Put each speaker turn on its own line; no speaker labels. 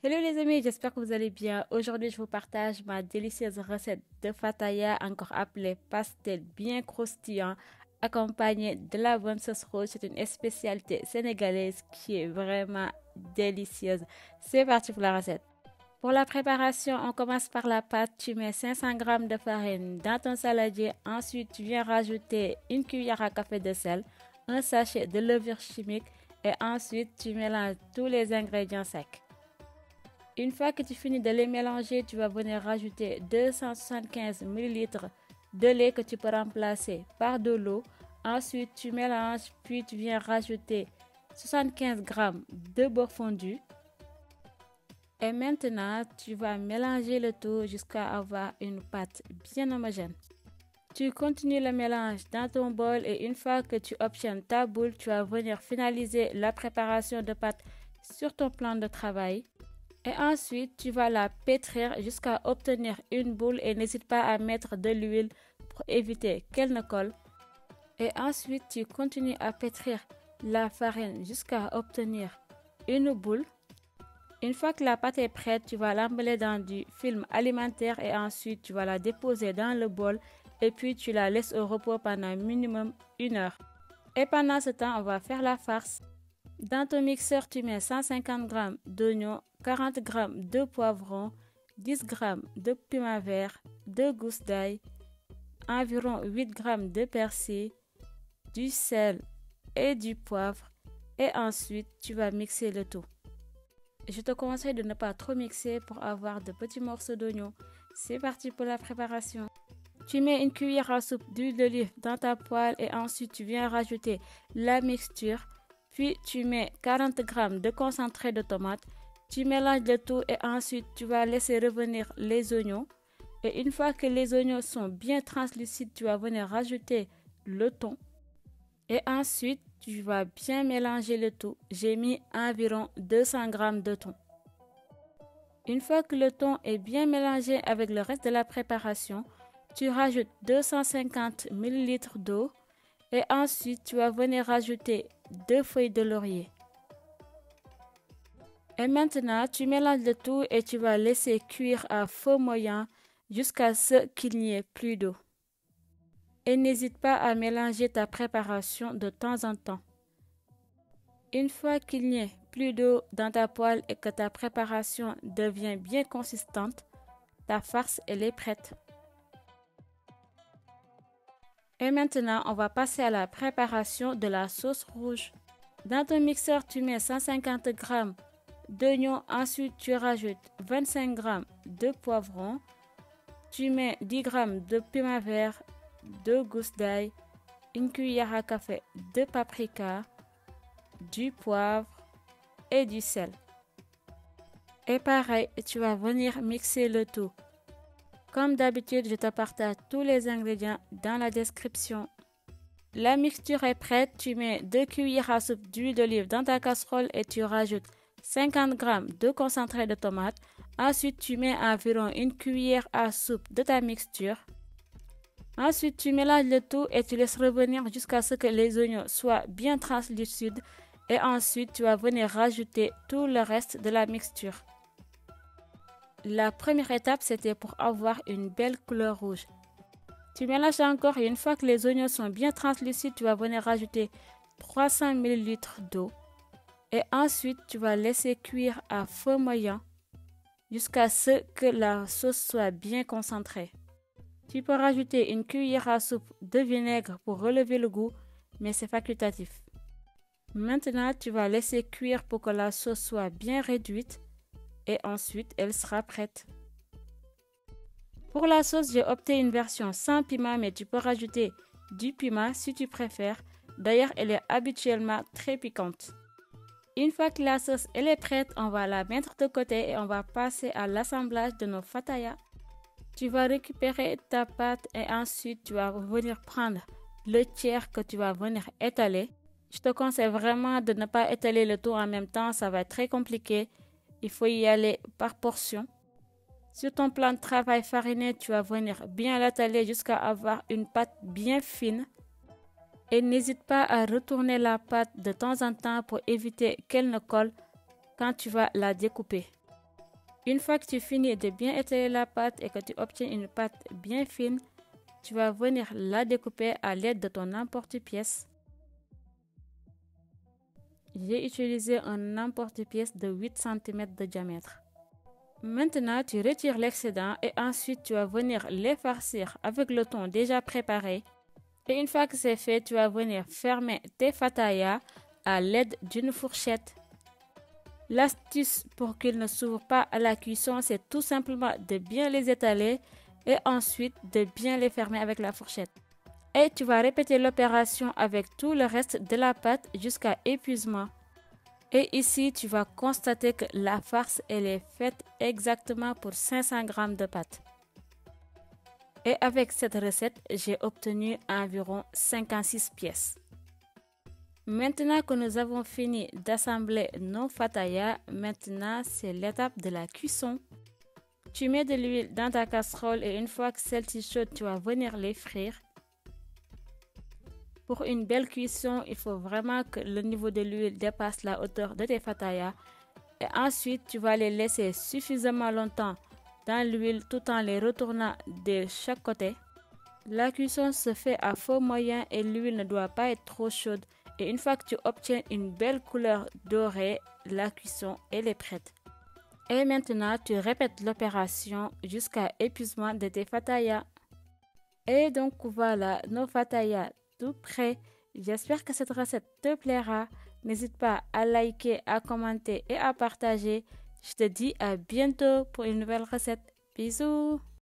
Hello les amis, j'espère que vous allez bien. Aujourd'hui, je vous partage ma délicieuse recette de fataya, encore appelée pastel bien croustillant, accompagnée de la bonne sauce rouge. C'est une spécialité sénégalaise qui est vraiment délicieuse. C'est parti pour la recette. Pour la préparation, on commence par la pâte. Tu mets 500 g de farine dans ton saladier. Ensuite, tu viens rajouter une cuillère à café de sel, un sachet de levure chimique et ensuite tu mélanges tous les ingrédients secs. Une fois que tu finis de les mélanger, tu vas venir rajouter 275 ml de lait que tu peux remplacer par de l'eau. Ensuite, tu mélanges, puis tu viens rajouter 75 g de beurre fondu. Et maintenant, tu vas mélanger le tout jusqu'à avoir une pâte bien homogène. Tu continues le mélange dans ton bol et une fois que tu obtiens ta boule, tu vas venir finaliser la préparation de pâte sur ton plan de travail. Et ensuite, tu vas la pétrir jusqu'à obtenir une boule et n'hésite pas à mettre de l'huile pour éviter qu'elle ne colle. Et ensuite, tu continues à pétrir la farine jusqu'à obtenir une boule. Une fois que la pâte est prête, tu vas l'emballer dans du film alimentaire et ensuite tu vas la déposer dans le bol et puis tu la laisses au repos pendant minimum 1 heure. Et pendant ce temps, on va faire la farce. Dans ton mixeur, tu mets 150 g d'oignons, 40 g de poivrons, 10 g de piment vert, 2 gousses d'ail, environ 8 g de persil, du sel et du poivre. Et ensuite, tu vas mixer le tout. Je te conseille de ne pas trop mixer pour avoir de petits morceaux d'oignon. C'est parti pour la préparation. Tu mets une cuillère à soupe d'huile d'olive dans ta poêle et ensuite tu viens rajouter la mixture. Puis tu mets 40 g de concentré de tomate. Tu mélanges le tout et ensuite tu vas laisser revenir les oignons. Et une fois que les oignons sont bien translucides, tu vas venir rajouter le thon. Et ensuite, tu vas bien mélanger le tout. J'ai mis environ 200 g de thon. Une fois que le thon est bien mélangé avec le reste de la préparation, tu rajoutes 250 ml d'eau et ensuite tu vas venir rajouter 2 feuilles de laurier. Et maintenant, tu mélanges le tout et tu vas laisser cuire à feu moyen jusqu'à ce qu'il n'y ait plus d'eau. Et n'hésite pas à mélanger ta préparation de temps en temps. Une fois qu'il n'y ait plus d'eau dans ta poêle et que ta préparation devient bien consistante, ta farce elle est prête. Et maintenant, on va passer à la préparation de la sauce rouge. Dans ton mixeur, tu mets 150 g d'oignons, ensuite tu rajoutes 25 g de poivrons, tu mets 10 g de piment vert, 2 gousses d'ail, une cuillère à café de paprika, du poivre et du sel. Et pareil, tu vas venir mixer le tout. Comme d'habitude, je te partage tous les ingrédients dans la description. La mixture est prête, tu mets 2 cuillères à soupe d'huile d'olive dans ta casserole et tu rajoutes 50 g de concentré de tomate. Ensuite, tu mets environ une cuillère à soupe de ta mixture. Ensuite, tu mélanges le tout et tu laisses revenir jusqu'à ce que les oignons soient bien translucides. Et ensuite, tu vas venir rajouter tout le reste de la mixture. La première étape, c'était pour avoir une belle couleur rouge. Tu mélanges encore et une fois que les oignons sont bien translucides, tu vas venir rajouter 300 ml d'eau. Et ensuite, tu vas laisser cuire à feu moyen jusqu'à ce que la sauce soit bien concentrée. Tu peux rajouter une cuillère à soupe de vinaigre pour relever le goût, mais c'est facultatif. Maintenant, tu vas laisser cuire pour que la sauce soit bien réduite et ensuite elle sera prête. Pour la sauce, j'ai opté une version sans piment, mais tu peux rajouter du piment si tu préfères. D'ailleurs, elle est habituellement très piquante. Une fois que la sauce elle est prête, on va la mettre de côté et on va passer à l'assemblage de nos fatayas. Tu vas récupérer ta pâte et ensuite tu vas venir prendre le tiers que tu vas venir étaler. Je te conseille vraiment de ne pas étaler le tout en même temps, ça va être très compliqué. Il faut y aller par portion. Sur ton plan de travail fariné, tu vas venir bien l'étaler jusqu'à avoir une pâte bien fine. Et n'hésite pas à retourner la pâte de temps en temps pour éviter qu'elle ne colle quand tu vas la découper. Une fois que tu finis de bien étaler la pâte et que tu obtiens une pâte bien fine, tu vas venir la découper à l'aide de ton emporte-pièce. J'ai utilisé un emporte-pièce de 8 cm de diamètre. Maintenant, tu retires l'excédent et ensuite tu vas venir les farcir avec le thon déjà préparé. Et une fois que c'est fait, tu vas venir fermer tes fatayas à l'aide d'une fourchette. L'astuce pour qu'ils ne s'ouvrent pas à la cuisson, c'est tout simplement de bien les étaler et ensuite de bien les fermer avec la fourchette. Et tu vas répéter l'opération avec tout le reste de la pâte jusqu'à épuisement. Et ici, tu vas constater que la farce, elle est faite exactement pour 500 g de pâte. Et avec cette recette, j'ai obtenu environ 56 pièces. Maintenant que nous avons fini d'assembler nos fatayas, maintenant c'est l'étape de la cuisson. Tu mets de l'huile dans ta casserole et une fois que celle-ci est chaude, tu vas venir les frire. Pour une belle cuisson, il faut vraiment que le niveau de l'huile dépasse la hauteur de tes fatayas. Et ensuite, tu vas les laisser suffisamment longtemps dans l'huile tout en les retournant de chaque côté. La cuisson se fait à feu moyen et l'huile ne doit pas être trop chaude. Et une fois que tu obtiens une belle couleur dorée, la cuisson elle est prête. Et maintenant, tu répètes l'opération jusqu'à épuisement de tes fatayas. Et donc voilà, nos fatayas tout prêts. J'espère que cette recette te plaira. N'hésite pas à liker, à commenter et à partager. Je te dis à bientôt pour une nouvelle recette. Bisous!